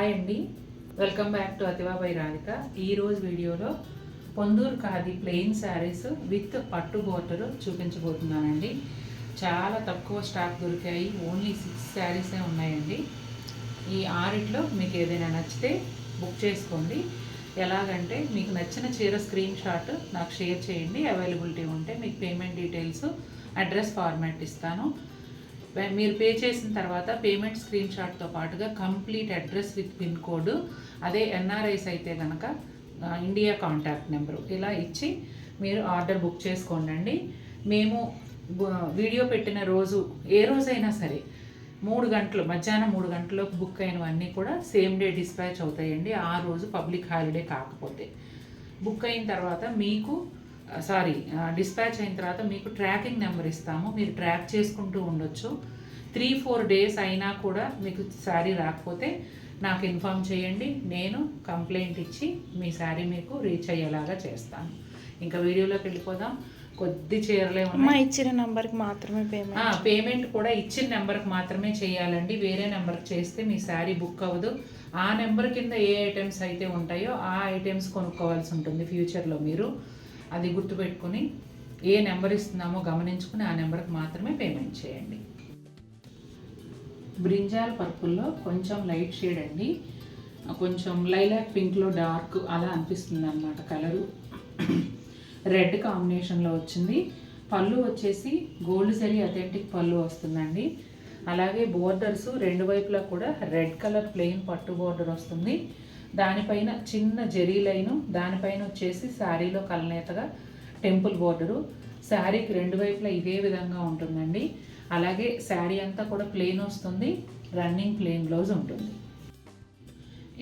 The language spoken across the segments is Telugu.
హాయ్ అండి, welcome back to Athiva by Radhika. ఈరోజు వీడియోలో పొందూరు ఖాదీ ప్లెయిన్ శారీస్ విత్ పట్టు బోర్డర్ చూపించబోతున్నానండి. చాలా తక్కువ స్టాక్ దొరికాయి, ఓన్లీ 6 శారీసే ఉన్నాయండి. ఈ 6లో మీకు ఏదైనా నచ్చితే బుక్ చేసుకోండి. ఎలాగంటే మీకు నచ్చిన చీర స్క్రీన్ షాట్ నాకు షేర్ చేయండి. అవైలబిలిటీ ఉంటే మీకు పేమెంట్ డీటెయిల్స్, అడ్రస్ ఫార్మాట్ ఇస్తాను. మీరు పే చేసిన తర్వాత పేమెంట్ స్క్రీన్ షాట్తో పాటుగా complete address with pin code, అదే ఎన్ఆర్ఐస్ అయితే కనుక ఇండియా కాంటాక్ట్ నెంబరు ఇలా ఇచ్చి మీరు ఆర్డర్ బుక్ చేసుకోండి. మేము వీడియో పెట్టిన రోజు ఏ రోజైనా సరే 3 గంటలు మధ్యాహ్నం 3 గంటలకు బుక్ అయినవన్నీ కూడా సేమ్ డే డిస్పాచ్ అవుతాయండి. ఆ రోజు పబ్లిక్ హాలిడే కాకపోతే బుక్ అయిన తర్వాత మీకు డిస్పాచ్ అయిన తర్వాత మీకు ట్రాకింగ్ నెంబర్ ఇస్తాము. మీరు ట్రాక్ చేసుకుంటూ ఉండొచ్చు. 3-4 డేస్ అయినా కూడా మీకు శారీ రాకపోతే నాకు ఇన్ఫామ్ చేయండి. నేను కంప్లైంట్ ఇచ్చి మీ శారీ మీకు రీచ్ అయ్యేలాగా చేస్తాను. ఇంకా వీడియోలోకి వెళ్ళిపోదాం. కొద్ది చీరలే ఉన్నాయి. ఇచ్చిన నెంబర్కి మాత్రమే పేమెంట్ కూడా ఇచ్చిన నెంబర్కి మాత్రమే చేయాలండి. వేరే నెంబర్కి చేస్తే మీ శారీ బుక్ అవ్వదు. ఆ నెంబర్ కింద ఏ ఐటమ్స్ అయితే ఉంటాయో ఆ ఐటమ్స్ కొనుక్కోవాల్సి ఉంటుంది ఫ్యూచర్లో. మీరు అది గుర్తుపెట్టుకుని ఏ నెంబర్ ఇస్తున్నామో గమనించుకుని ఆ నెంబర్కి మాత్రమే పేమెంట్ చేయండి. బ్రింజాల్ పర్పుల్లో కొంచెం లైట్ షేడ్ అండి, కొంచెం లైలాక్ పింక్లో డార్క్ అలా అనిపిస్తుంది అన్నమాట కలరు. రెడ్ కాంబినేషన్లో వచ్చింది. పళ్ళు వచ్చేసి గోల్డ్ జరీ అథెంటిక్ పళ్ళు వస్తుందండి. అలాగే బోర్డర్స్ 2 వైపులా కూడా రెడ్ కలర్ ప్లెయిన్ పట్టు బోర్డర్ వస్తుంది. దానిపైన చిన్న జరీ లైను, దానిపైన వచ్చేసి శారీలో కలనేతగా టెంపుల్ బోర్డరు. శారీకి 2 వైపులా ఇదే విధంగా ఉంటుందండి. అలాగే శారీ అంతా కూడా ప్లెయిన్ వస్తుంది. రన్నింగ్ ప్లెయిన్ బ్లౌజ్ ఉంటుంది.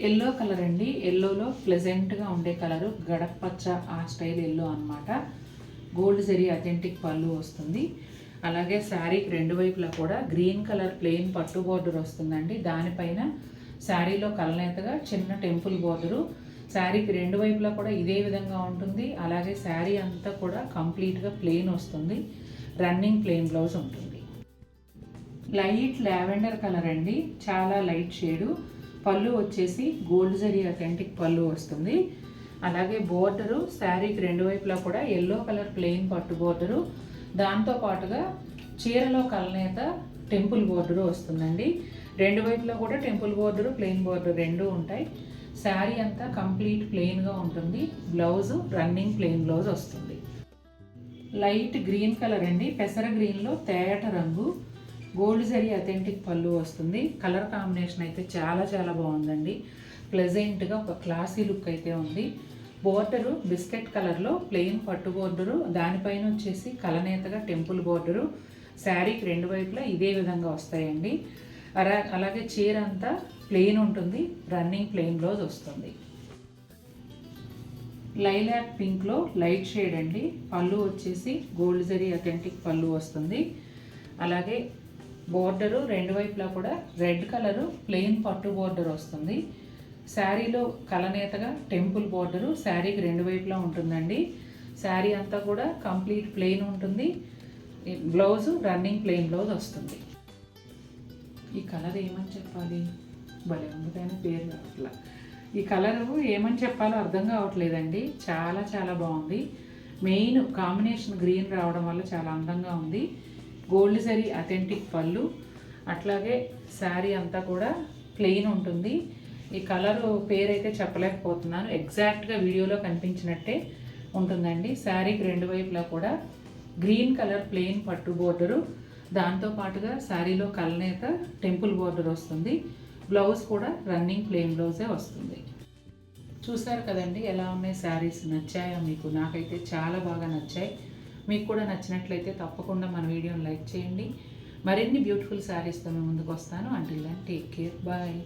ఎల్లో కలర్ అండి. ఎల్లోలో ప్లెజెంట్గా ఉండే కలరు గడపచ్చ, ఆ స్టైల్ ఎల్లో అనమాట. గోల్డ్ జరీ అథెంటిక్ పళ్ళు వస్తుంది. అలాగే శారీకి 2 వైపులా కూడా గ్రీన్ కలర్ ప్లెయిన్ పట్టు బోర్డర్ వస్తుందండి. దానిపైన శారీలో కలనేతగా చిన్న టెంపుల్ బోర్డరు. శారీకి 2 వైపులా కూడా ఇదే విధంగా ఉంటుంది. అలాగే శారీ అంతా కూడా కంప్లీట్గా ప్లెయిన్ వస్తుంది. రన్నింగ్ ప్లెయిన్ బ్లౌజ్ ఉంటుంది. లైట్ లావెండర్ కలర్ అండి, చాలా లైట్ షేడు. పళ్ళు వచ్చేసి గోల్డ్ జరీ అథెంటిక్ పళ్ళు వస్తుంది. అలాగే బోర్డరు శారీకి 2 వైపులా కూడా ఎల్లో కలర్ ప్లెయిన్ పట్టు బోర్డరు. దాంతో పాటుగా చీరలో కలనేత టెంపుల్ బోర్డరు వస్తుందండి. 2 వైపులా కూడా టెంపుల్ బోర్డరు, ప్లెయిన్ బోర్డర్ 2 ఉంటాయి. శారీ అంతా కంప్లీట్ ప్లెయిన్గా ఉంటుంది. బ్లౌజు రన్నింగ్ ప్లెయిన్ బ్లౌజ్ వస్తుంది. లైట్ గ్రీన్ కలర్ అండి, పెసర గ్రీన్లో తేట రంగు. గోల్డ్ జరీ అథెంటిక్ పళ్ళు వస్తుంది. కలర్ కాంబినేషన్ అయితే చాలా చాలా బాగుందండి. ప్లెజెంట్గా ఒక క్లాసీ లుక్ అయితే ఉంది. బోర్డరు బిస్కెట్ కలర్లో ప్లెయిన్ పట్టు బోర్డరు, దానిపైన వచ్చేసి కలనేతగా టెంపుల్ బోర్డరు. శారీకి 2 వైపులా ఇదే విధంగా వస్తాయండి. అలాగే చీర అంతా ప్లెయిన్ ఉంటుంది. రన్నింగ్ ప్లెయిన్ బ్లౌజ్ వస్తుంది. లైలాక్ పింక్లో లైట్ షేడ్ అండి. పళ్ళు వచ్చేసి గోల్డ్ జరీ అథెంటిక్ పళ్ళు వస్తుంది. అలాగే బోర్డరు 2 వైపులా కూడా రెడ్ కలరు ప్లెయిన్ పట్టు బోర్డర్ వస్తుంది. శారీలో కలనేతగా టెంపుల్ బోర్డరు శారీకి 2 వైపులా ఉంటుందండి. శారీ అంతా కూడా కంప్లీట్ ప్లెయిన్ ఉంటుంది. బ్లౌజు రన్నింగ్ ప్లెయిన్ బ్లౌజ్ వస్తుంది. ఈ కలర్ ఏమని చెప్పాలి, భలే ఉంది కానీ పేరు అట్లా. ఈ కలరు ఏమని చెప్పాలో అర్థం కావట్లేదండి. చాలా చాలా బాగుంది. మెయిన్ కాంబినేషన్ గ్రీన్ రావడం వల్ల చాలా అందంగా ఉంది. గోల్డ్ జరీ అథెంటిక్ పళ్ళు, అట్లాగే శారీ అంతా కూడా ప్లెయిన్ ఉంటుంది. ఈ కలరు పేరైతే చెప్పలేకపోతున్నాను, ఎగ్జాక్ట్గా వీడియోలో కనిపించినట్టే ఉంటుందండి. శారీకి 2 వైపులా కూడా గ్రీన్ కలర్ ప్లెయిన్ పట్టు బోర్డరు, దాంతోపాటుగా శారీలో కలనేత టెంపుల్ బోర్డర్ వస్తుంది. బ్లౌజ్ కూడా రన్నింగ్ ప్లెయిన్ బ్లౌజే వస్తుంది. చూసారు కదండి ఎలా ఉన్నాయి శారీస్. నచ్చాయా మీకు? నాకైతే చాలా బాగా నచ్చాయి. మీకు కూడా నచ్చినట్లయితే తప్పకుండా మన వీడియోని లైక్ చేయండి. మరిన్ని బ్యూటిఫుల్ శారీస్తో మేము ముందుకు వస్తాను. Until then take care, bye.